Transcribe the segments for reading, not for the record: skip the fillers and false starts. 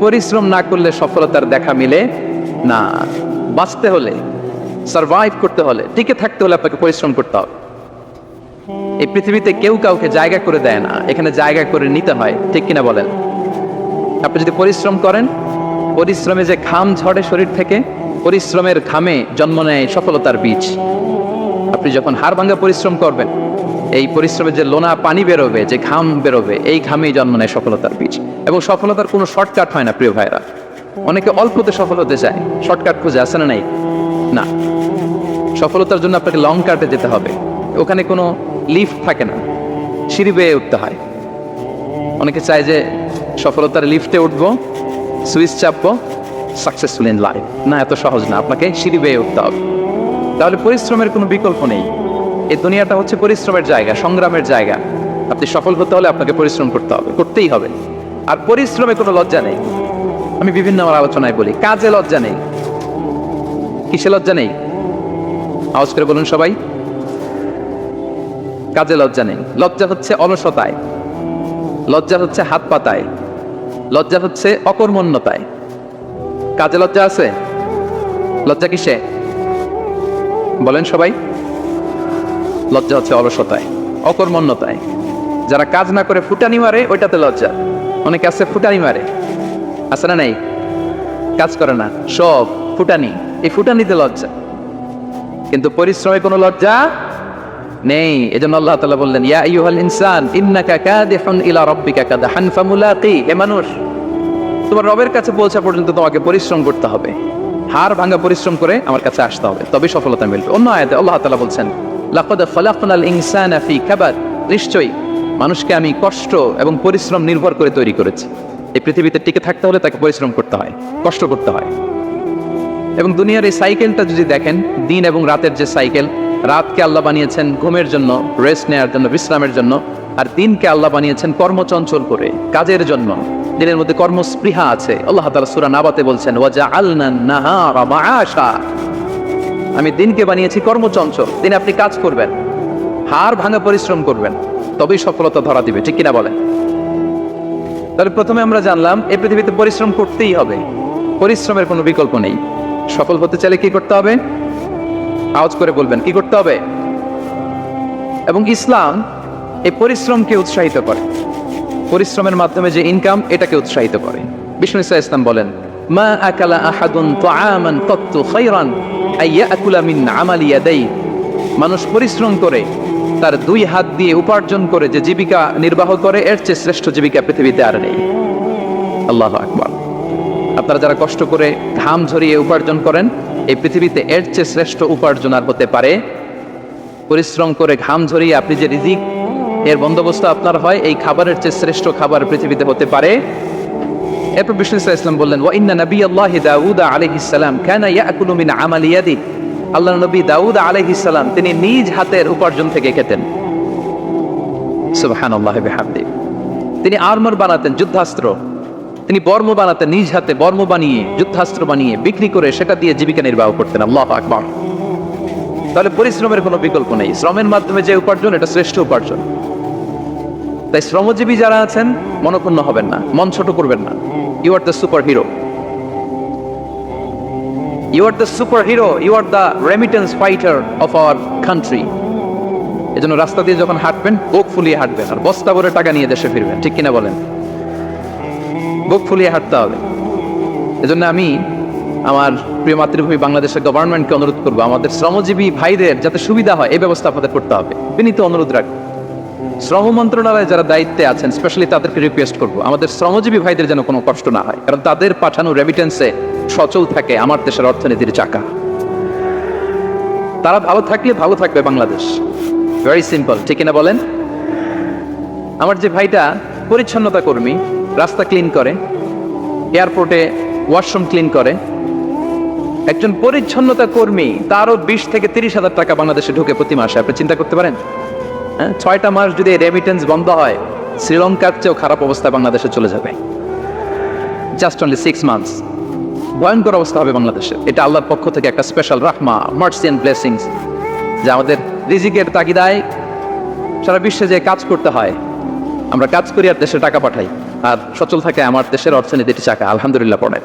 পরিশ্রম না করলে সফলতার দেখা মিলে না। বাঁচতে হলে, সারভাইভ করতে হলে, টিকে থাকতে হলে আপনাকে পরিশ্রম করতে হবে। এই পৃথিবীতে কেউ কাউকে জায়গা করে দেয় না, এখানে জায়গা করে নিতে হয়, ঠিক কিনা বলেন? আপনি যদি পরিশ্রম করেন, পরিশ্রমে যে ঘাম ঝরে শরীর থেকে, পরিশ্রমের ঘামে জন্ম নেয় সফলতার বীজ। আপনি যখন হাড় ভাঙা পরিশ্রম করবেন, এই পরিশ্রমের যে লোনা পানি বেরোবে, যে ঘাম বেরোবে, এই ঘামেই জন্ম নেয় সফলতার বীজ। এবং সফলতার কোনো শর্টকাট হয় না প্রিয় ভাইরা। অনেকে অল্পতে সফল হতে চায়, শর্টকাট খুঁজে, আসে না? নাই না, সফলতার জন্য আপনাকে লং কাটে যেতে হবে। ওখানে কোনো লিফট থাকে না, সিঁড়ি বেয়ে উঠতে হয়। অনেকে চায় যে সফলতার লিফটে উঠবো, সুইচ চাপবো, সাকসেসফুল ইন লাইফ। না, এত সহজ না, আপনাকে সিঁড়ি বেয়ে উঠতে হবে। তাহলে পরিশ্রমের কোনো বিকল্প নেই। এই দুনিয়াটা হচ্ছে পরিশ্রমের জায়গা, সংগ্রামের জায়গা। আপনি সফল হতে হলে আপনাকে পরিশ্রম করতে হবে, করতেই হবে। আর পরিশ্রমে কোনো লজ্জা নেই। আমি বিভিন্ন আমার আলোচনায় বলি, কাজে লজ্জা নেই। কিসে লজ্জা নেই? আওয়াজ করে বলুন সবাই। কাজে লজ্জা নেই। লজ্জা হচ্ছে অলসতায়, লজ্জা হচ্ছে হাত পাতায়, লজ্জা হচ্ছে অকর্মণ্যতায়। কাজে লজ্জা আছে? লজ্জা কিসে বলেন সবাই? লজ্জা হচ্ছে অলসতায়, অকর্মণ্যতায়। যারা কাজ না করে ফুটানি মারে, ওইটাতে লজ্জা। অনেকে আছে ফুটানি মারে, আছে না? নাই, কাজ করে না, সব ফুটানি। এই ফুটানিতে লজ্জা, কিন্তু পরিশ্রমে কোনো লজ্জা নেই। এজন্য আল্লাহ তাআলা বললেন, ইয়া আইয়ুহাল ইনসান ইন্নাকা কাদিহুন ইলা রাব্বিকা কাদহান ফামুলাকি। হে মানুষ, তোমার রবের কাছে পৌঁছা পর্যন্ত তোমাকে পরিশ্রম করতে হবে। হাড় ভাঙা পরিশ্রম করে আমার কাছে আসতে হবে, তবে সফলতা মিলবে। অন্য আয়াতে আল্লাহ তাআলা বলছেন, লাকাদ খালাকনাল ইনসানা ফি কাবাদ। নিশ্চয়ই মানুষকে আমি কষ্ট এবং পরিশ্রম নির্ভর করে তৈরি করেছি। এই পৃথিবীতে টিকে থাকতে হলে তাকে পরিশ্রম করতে হয়, কষ্ট করতে হয়। এবং দুনিয়ার এই সাইকেলটা যদি দেখেন, দিন এবং রাতের যে সাইকেল, রাতকে আল্লাহ বানিয়েছেন ঘুমের জন্য, রেস্ট নেওয়ার জন্য, বিশ্রামের জন্য। আর দিনকে আল্লাহ বানিয়েছেন কর্মচঞ্চল করে, কাজের জন্য। দিনের মধ্যে কর্মস্পৃহা আছে। আল্লাহ তাআলা সূরা নাবাতে বলছেন, ওয়াজআলনান নাহারা মাআশা। আমি দিনকে বানিয়েছি কর্মচঞ্চল। দিনে আপনি কাজ করবেন, হাড় ভাঙা পরিশ্রম করবেন, তবেই সফলতা ধরা দিবে, ঠিক কিনা বলেন? তাহলে প্রথমে আমরা জানলাম এই পৃথিবীতে পরিশ্রম করতেই হবে, পরিশ্রমের কোনো বিকল্প নেই। সফল হতে চাইলে কি করতে হবে? আওয়াজ করে বলবেন, কি করতে হবে? এবং ইসলাম এই পরিশ্রমকে উৎসাহিত করে। পরিশ্রমের মাধ্যমে যে ইনকাম, এটাকে উৎসাহিত করে। বিষ্ণু ইসলাম বলেন, মা আকালা আহাদুন তাআমান কাত্তু খায়রান আইয়াকুলা মিন আমালি ইয়াদাই। মানুষ পরিশ্রম করে, তার দুই হাত দিয়ে উপার্জন করে যে জীবিকা নির্বাহ করে, এর চেয়ে শ্রেষ্ঠ জীবিকা পৃথিবীতে আর নেই। আল্লাহু আকবার। আপনারা যারা কষ্ট করে ঘাম ঝরিয়ে উপার্জন করেন, এই পৃথিবীতে এর চেয়ে শ্রেষ্ঠ উপার্জন আর হতে পারে? পরিশ্রম করে ঘাম ঝরিয়ে আপনি যে রিজিক এর বন্দোবস্ত আপনার হয়, এই খাবারের চেয়ে শ্রেষ্ঠ খাবার পৃথিবীতে হতে পারে? এরপর বিষ্ণু ইসলাম বললেন, ওয়া ইন্না নাবিয়াল্লাহি দাউদ আলাইহিস সালাম কানা ইয়াকুলু মিন আমালি ইয়াদি। আল্লাহর নবী দাউদ আলাইহিস সালাম তিনি নিজ হাতের উপার্জন থেকে খেতেন। সুবহানাল্লাহি বিহামদিহি। তিনি আর্মার বানাতেন, যুদ্ধাস্ত্র। তিনি বর্ম বানাতেন, নিজ হাতে বর্ম বানিয়ে, যুদ্ধাস্ত্র বানিয়ে বিক্রি করে সেটা দিয়ে জীবিকা নির্বাহ করতেন। আল্লাহু আকবার। তাহলে পরিশ্রমের কোনো বিকল্প নেই। শ্রমের মাধ্যমে যে উপার্জন, এটা শ্রেষ্ঠ উপার্জন। তাই শ্রমজীবী যারা আছেন, মনক্ষুণ্ণ হবেন না, মন ছোট করবেন না। You are the superhero, you are the superhero, you are the remittance fighter of our country. এজন্য রাস্তা দিয়ে যখন হাঁটবেন, বুক ফুলিয়ে হাঁটবেন, আর বস্তা ভরে টাকা নিয়ে দেশে ফিরবেন, ঠিক কিনা বলেন? বুক ফুলিয়ে হাঁটতে হবে। এজন্য আমি আমার প্রিয় মাতৃভূমি বাংলাদেশের গভর্নমেন্টকে অনুরোধ করবো, আমাদের শ্রমজীবী ভাইদের যাতে সুবিধা হয়, এই ব্যবস্থা আপনাদের করতে হবে। বিনীত অনুরোধ রাখবো। শ্রম মন্ত্রণালয়ে যারা দায়িত্বে আছেন, স্পেশালি তাদেরকে রিকোয়েস্ট করবো, আমাদের শ্রমজীবী ভাইদের যেন কোনো কষ্ট না হয়, কারণ তাদের পাঠানো রেমিটেন্সে সচল থাকে আমার দেশের অর্থনীতির চাকা। তারা ভালো থাকলে ভালো থাকবে বাংলাদেশ। ভেরি সিম্পল, ঠিক কিনা বলেন? আমার যে ভাইটা পরিচ্ছন্নতা কর্মী, রাস্তা ক্লিন করে, এয়ারপোর্টে ওয়াশরুম ক্লিন করে, একজন পরিচ্ছন্নতা কর্মী, তারও 20 থেকে 30 হাজার টাকা বাংলাদেশে ঢুকে প্রতি মাসে। আপনি চিন্তা করতে পারেন? 6টা মাস যদি রেমিটেন্স বন্ধ হয়, শ্রীলঙ্কার চেয়েও খারাপ অবস্থা বাংলাদেশে চলে যাবে। Just only 6 months. ভয়ঙ্কর অবস্থা হবে বাংলাদেশে। এটা আল্লাহর পক্ষ থেকে একটা স্পেশাল রাহমা, মার্সি এন্ড ব্লেসিংস, যে আমাদের রিজিকের তাগিদায় সারা বিশ্বে যে কাজ করতে হয়, আমরা কাজ করি আর দেশে টাকা পাঠাই। আর সচল থাকে আমার দেশের অর্থনীতির চাকা, আলহামদুলিল্লাহ পড়ে।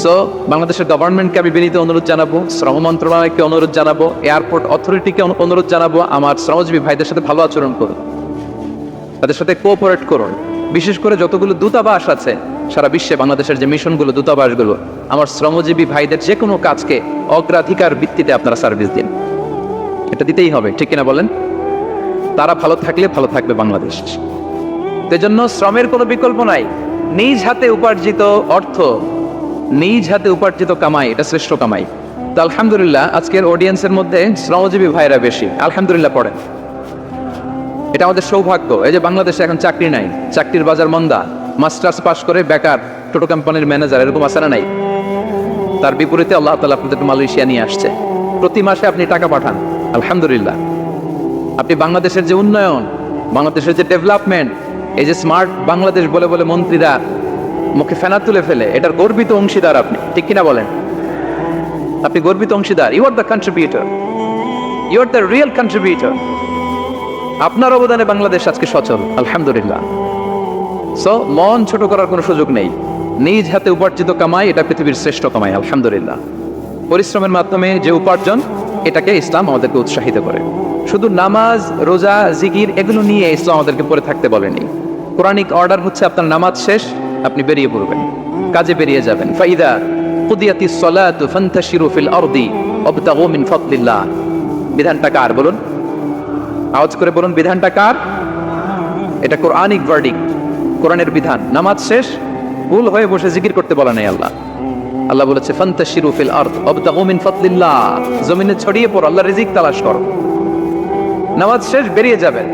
সো বাংলাদেশের গভর্নমেন্টকে আমি বিনীত অনুরোধ জানাবো, শ্রম মন্ত্রণালয়কে অনুরোধ জানাবো, এয়ারপোর্ট অথরিটিকে অনুরোধ জানাবো, আমার শ্রমজীবী ভাইদের সাথে ভালো আচরণ করুন, তাদের সাথে কোঅপারেট করুন। বিশেষ করে যতগুলো দূতাবাস আছে সারা বিশ্বে, বাংলাদেশের যে মিশনগুলো, দূতাবাসগুলো, আমার শ্রমজীবী ভাইদের যে কোনো কাজকে অগ্রাধিকার ভিত্তিতে আপনারা সার্ভিস দিন। এটা দিতেই হবে, ঠিক কিনা বলেন? তারা ভালো থাকলে ভালো থাকবে বাংলাদেশ। সেজন্য শ্রমের কোনো বিকল্প নাই। নিজ হাতে উপার্জিত অর্থ, নিজ হাতে উপার্জিত কামাই, এটা শ্রেষ্ঠ কামাই। তো আলহামদুলিল্লাহ আজকের অডিয়েন্সের মধ্যে শ্রমজীবী ভাইরা বেশি, আলহামদুলিল্লাহ পড়েন। এটা আমাদের সৌভাগ্য। এই যে বাংলাদেশে এখন চাকরি নাই, চাকরির বাজার মন্দা, মাস্টার্স পাস করে বেকার ছোট কোম্পানির ম্যানেজার, এরকম আছে না নাই? তার বিপরীতে আল্লাহ তাআলা আপনাদের মালয়েশিয়া নিয়ে আসছে, প্রতি মাসে আপনি টাকা পাঠান, আলহামদুলিল্লাহ। আপনি বাংলাদেশের যে উন্নয়ন, বাংলাদেশের যে ডেভেলপমেন্ট, এই যে স্মার্ট বাংলাদেশ বলে বলে মন্ত্রীরা মুখে ফেনা তুলে ফেলে, এটার গর্বিত অংশীদার আপনি, ঠিক কিনা বলেন? আপনি গর্বিত অংশীদার। You are the contributor, you are the real contributor. আপনার অবদানে বাংলাদেশ আজকে সচল, আলহামদুলিল্লাহ। সো মন ছোট করার কোনো সুযোগ নেই। নিজ হাতে উপার্জিত কামাই, এটা পৃথিবীর শ্রেষ্ঠ কামাই, আলহামদুলিল্লাহ। পরিশ্রমের মাধ্যমে যে উপার্জন, এটাকে ইসলাম আমাদেরকে উৎসাহিত করে। শুধু নামাজ, রোজা, জিকির এগুলো নিয়ে ইসলাম আমাদেরকে পড়ে থাকতে বলেনি। কোরআনিক অর্ডার হচ্ছে আপনার নামাজ শেষ, আপনি বেরিয়ে পড়বেন, কাজে বেরিয়ে যাবেন। ফাইদা কুদিয়াতিস সালাতু ফান্তাশিরু ফিল আরদি ওয়াবতাগু মিন ফাদলিল্লাহ। বিধানটা কার বলুন? আওয়াজ করে বলুন, বিধানটা কার? এটা কোরআনিক ভার্ডিক্ট, কোরআনের বিধান। নামাজ শেষ, ভুল হয়ে বসে জিকির করতে বলা নাই আল্লাহ। আল্লাহ বলেছে ফান্তাশিরু ফিল আরদ ওয়াবতাগু মিন ফাদলিল্লাহ, জমিনে ছড়িয়ে পড়ো, আল্লাহর রিজিক তালাশ করো। নামাজ শেষ, বেরিয়ে যাবেন।